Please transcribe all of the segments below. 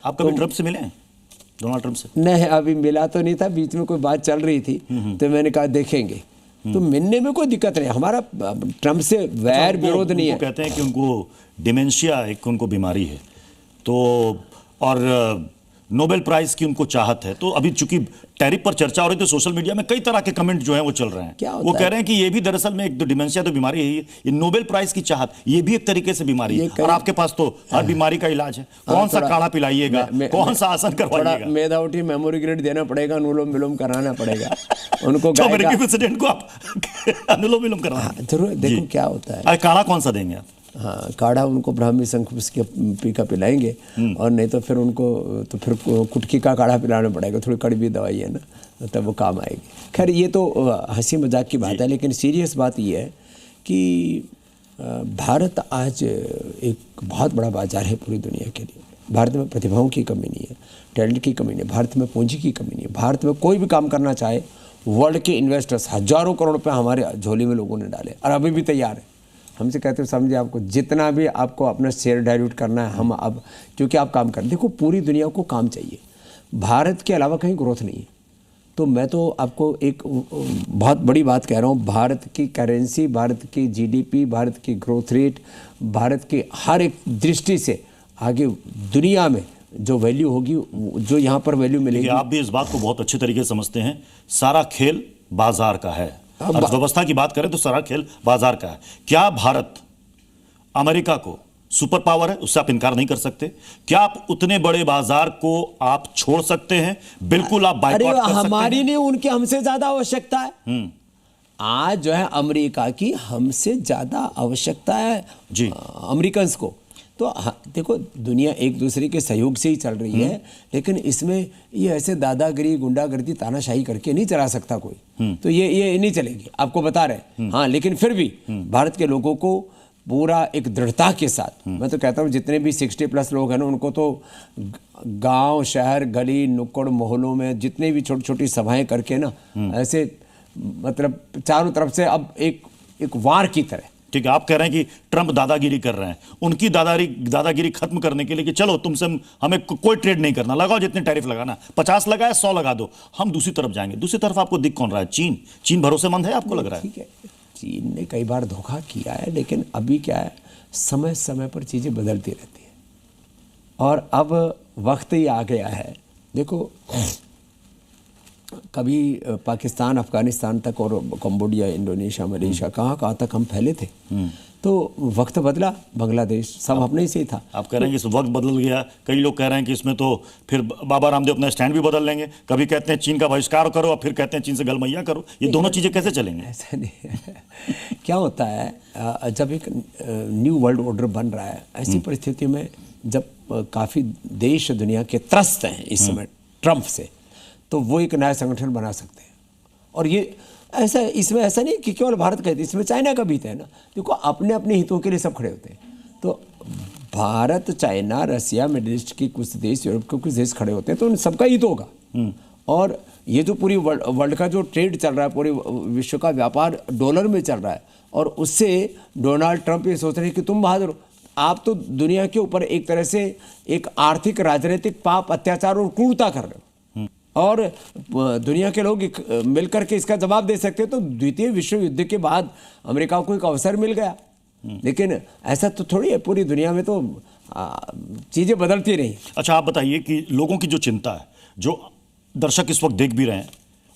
आप कभी ट्रंप से मिले हैं, डोनाल्ड ट्रंप से? नहीं, अभी मिला तो नहीं था, बीच में कोई बात चल रही थी तो मैंने कहा देखेंगे। तो मिलने में कोई दिक्कत नहीं, हमारा ट्रंप से वैर विरोध नहीं है। कहते हैं कि उनको डिमेंशिया एक उनको बीमारी है, तो और नोबेल प्राइज की उनको चाहत है। तो अभी चूंकि टैरिफ पर चर्चा हो रही है तो सोशल मीडिया में कई तरह के कमेंट जो हैं वो चल रहे हैं। वो कह रहे हैं कि ये भी दरअसल में एक डिमेंशिया तो बीमारी है, ये नोबेल प्राइज की चाहत ये भी एक तरीके से बीमारी है। और आपके पास तो हर बीमारी का इलाज है। कौन सा काढ़ा पिलाइएगा, कौन सा आसन करवाइएगा? मेधावटी मेमोरी ग्रेड देना पड़ेगा, अनुलोम विलोम कराना पड़ेगा उनको। अमेरिकी प्रेसिडेंट को आप अनुलोम विलोम कराना जरूर। देखो क्या होता है, काढ़ा कौन सा देंगे आप? हाँ, काढ़ा उनको ब्राह्मी शंख पी का पिलाएंगे, और नहीं तो फिर उनको तो फिर कुटकी का काढ़ा पिलाना पड़ेगा। थोड़ी कड़वी दवाई है ना, तब वो काम आएगी। खैर ये तो हंसी मजाक की बात है, लेकिन सीरियस बात ये है कि भारत आज एक बहुत बड़ा बाजार है पूरी दुनिया के लिए। भारत में प्रतिभाओं की कमी नहीं है, टैलेंट की कमी नहीं है, भारत में पूंजी की कमी नहीं है। भारत में कोई भी काम करना चाहे, वर्ल्ड के इन्वेस्टर्स हजारों करोड़ रुपये हमारे झोली में लोगों ने डाले और अभी भी तैयार है। हमसे कहते हो समझिए, आपको जितना भी आपको अपना शेयर डाइल्यूट करना है, हम अब क्योंकि आप काम कर, देखो पूरी दुनिया को काम चाहिए, भारत के अलावा कहीं ग्रोथ नहीं है। तो मैं तो आपको एक बहुत बड़ी बात कह रहा हूँ, भारत की करेंसी, भारत की जीडीपी, भारत की ग्रोथ रेट, भारत की हर एक दृष्टि से आगे दुनिया में जो वैल्यू होगी, जो यहाँ पर वैल्यू मिलेगी। आप भी इस बात को बहुत अच्छे तरीके से समझते हैं, सारा खेल बाजार का है। अर्थव्यवस्था की बात करें तो सारा खेल बाजार का है। क्या भारत अमेरिका को सुपर पावर है, उससे आप इनकार नहीं कर सकते? क्या आप उतने बड़े बाजार को आप छोड़ सकते हैं? बिल्कुल आप बाइकआउट कर सकते हैं। हमारी नहीं, उनकी हमसे ज्यादा आवश्यकता है। आज जो है अमेरिका की हमसे ज्यादा आवश्यकता है जी अमेरिकन्स को। तो देखो दुनिया एक दूसरे के सहयोग से ही चल रही है, लेकिन इसमें ये ऐसे दादागिरी, गुंडागर्दी, तानाशाही करके नहीं चला सकता कोई। तो ये नहीं चलेगी, आपको बता रहे। हाँ, लेकिन फिर भी भारत के लोगों को पूरा एक दृढ़ता के साथ, मैं तो कहता हूँ जितने भी 60+ लोग हैं ना, उनको तो गांव, शहर, गली, नुक्कड़, मोहल्लों में जितने भी छोटी छोटी सभाएं करके ना, ऐसे मतलब चारों तरफ से अब एक वार की तरह। ठीक है, आप कह रहे हैं कि ट्रंप दादागिरी कर रहे हैं, उनकी दादागिरी खत्म करने के लिए कि चलो तुमसे हमें कोई ट्रेड नहीं करना, लगाओ जितने टैरिफ लगाना, 50 लगाए 100 लगा दो, हम दूसरी तरफ जाएंगे। दूसरी तरफ आपको दिख कौन रहा है? चीन भरोसेमंद है आपको लग रहा है? ठीक है, चीन ने कई बार धोखा किया है, लेकिन अभी क्या है, समय समय पर चीजें बदलती रहती है और अब वक्त ही आ गया है। देखो कभी पाकिस्तान, अफगानिस्तान तक और कंबोडिया, इंडोनेशिया, मलेशिया, कहाँ तक हम फैले थे। तो वक्त बदला, बांग्लादेश सब अपने ही से ही था। आप कह रहे हैं कि इस वक्त बदल गया। कई लोग कह रहे हैं कि इसमें तो फिर बाबा रामदेव अपना स्टैंड भी बदल लेंगे। कभी कहते हैं चीन का बहिष्कार करो और फिर कहते हैं चीन से गलमैया करो। ये दोनों चीजें कैसे चलेंगे? ऐसा नहीं है। क्या होता है, जब एक न्यू वर्ल्ड ऑर्डर बन रहा है, ऐसी परिस्थिति में जब काफ़ी देश दुनिया के त्रस्त हैं इस समय ट्रंप से, तो वो एक नया संगठन बना सकते हैं। और ये ऐसा, इसमें ऐसा नहीं कि केवल भारत का, इसमें चाइना का भी है ना। देखो अपने अपने हितों के लिए सब खड़े होते हैं। तो भारत, चाइना, रसिया, मिडिल ईस्ट के कुछ देश, यूरोप के कुछ देश खड़े होते हैं, तो उन सबका हित होगा। और ये जो पूरी वर्ल्ड का जो ट्रेड चल रहा है, पूरे विश्व का व्यापार डॉलर में चल रहा है, और उससे डोनाल्ड ट्रंप ये सोच रहे हैं कि तुम बहादुर हो, आप तो दुनिया के ऊपर एक तरह से एक आर्थिक, राजनीतिक पाप, अत्याचार और क्रूरता कर रहे हो, और दुनिया के लोग मिलकर के इसका जवाब दे सकते हैं। तो द्वितीय विश्व युद्ध के बाद अमेरिका को एक अवसर मिल गया। लेकिन ऐसा तो थोड़ी है, पूरी दुनिया में तो चीजें बदलती रही। अच्छा, आप बताइए कि लोगों की जो चिंता है, जो दर्शक इस वक्त देख भी रहे हैं,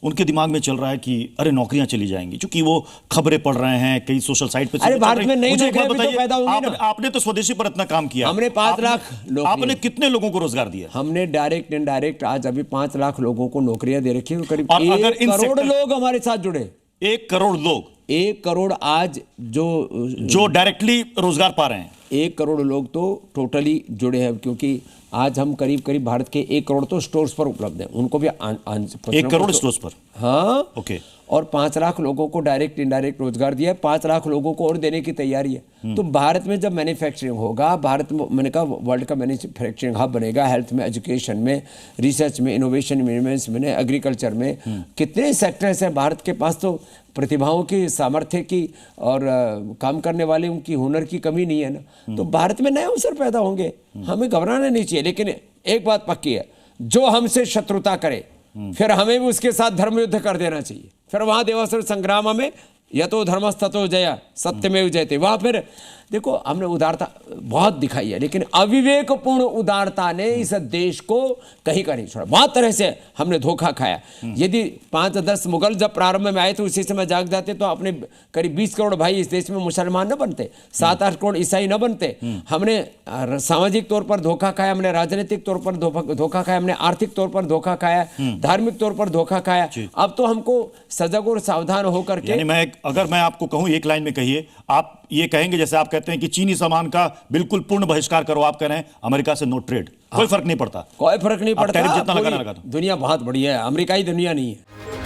उनके दिमाग में चल रहा है कि अरे नौकरियां चली जाएंगी, क्योंकि वो खबरें पढ़ रहे हैं कई सोशल साइट पे। अरे भारत में नई नौकरियां भी तो पैदा होंगी ना। आपने तो स्वदेशी पर इतना काम किया, हमने 5 लाख लोग, आपने कितने लोगों को रोजगार दिया? हमने डायरेक्ट इनडायरेक्ट आज अभी 5 लाख लोगों को नौकरियां दे रखी है। करीब 1 करोड़ लोग हमारे साथ जुड़े। 1 करोड़ लोग, 1 करोड़ आज जो डायरेक्टली रोजगार पा रहे हैं। 1 करोड़ लोग तो टोटली जुड़े हैं, क्योंकि आज हम करीब भारत के 1 करोड़ तो स्टोर्स पर उपलब्ध हैं, उनको भी 1 करोड़ स्टोर्स पर। हाँ, ओके। और 5 लाख लोगों को डायरेक्ट इनडायरेक्ट रोजगार दिया है, 5 लाख लोगों को और देने की तैयारी है। तो भारत में जब मैन्युफैक्चरिंग होगा, भारत में, मैंने कहा वर्ल्ड का मैन्युफैक्चरिंग हब बनेगा, हेल्थ में, एजुकेशन में, रिसर्च में, इनोवेशन में, एग्रीकल्चर में, कितने सेक्टर्स हैं भारत के पास। तो प्रतिभाओं की, सामर्थ्य की और काम करने वाले उनकी हुनर की कमी नहीं है ना। तो भारत में नए अवसर पैदा होंगे, हमें घबराना नहीं चाहिए। लेकिन एक बात पक्की है, जो हमसे शत्रुता करे फिर हमें भी उसके साथ धर्म युद्ध कर देना चाहिए। फिर वहां देवासुर संग्राम में यतो धर्मस्ततो जया सत्यमेव जयते, वहां फिर देखो हमने उदारता बहुत दिखाई है, लेकिन अविवेकपूर्ण उदारता ने इस देश को कहीं का नहीं छोड़ा। बहुत तरह से हमने धोखा खाया। यदि 5-10 मुगल जब प्रारंभ में आए तो उसी समय जाग जाते तो अपने करीब 20 करोड़ भाई इस देश में मुसलमान न बनते, 7-8 करोड़ ईसाई न बनते। हमने सामाजिक तौर पर धोखा खाया, हमने राजनीतिक तौर पर धोखा खाया, हमने आर्थिक तौर पर धोखा खाया, धार्मिक तौर पर धोखा खाया। अब तो हमको सजग और सावधान होकर के, अगर मैं आपको कहूं एक लाइन में कहिए, आप ये कहेंगे जैसे आप कहते हैं कि चीनी सामान का बिल्कुल पूर्ण बहिष्कार करो, आप कह रहे हैं अमेरिका से नो ट्रेड, कोई फर्क नहीं पड़ता, कोई फर्क नहीं पड़ता। जितना लगाना लगा दो। दुनिया बहुत बड़ी है, अमेरिका ही दुनिया नहीं है।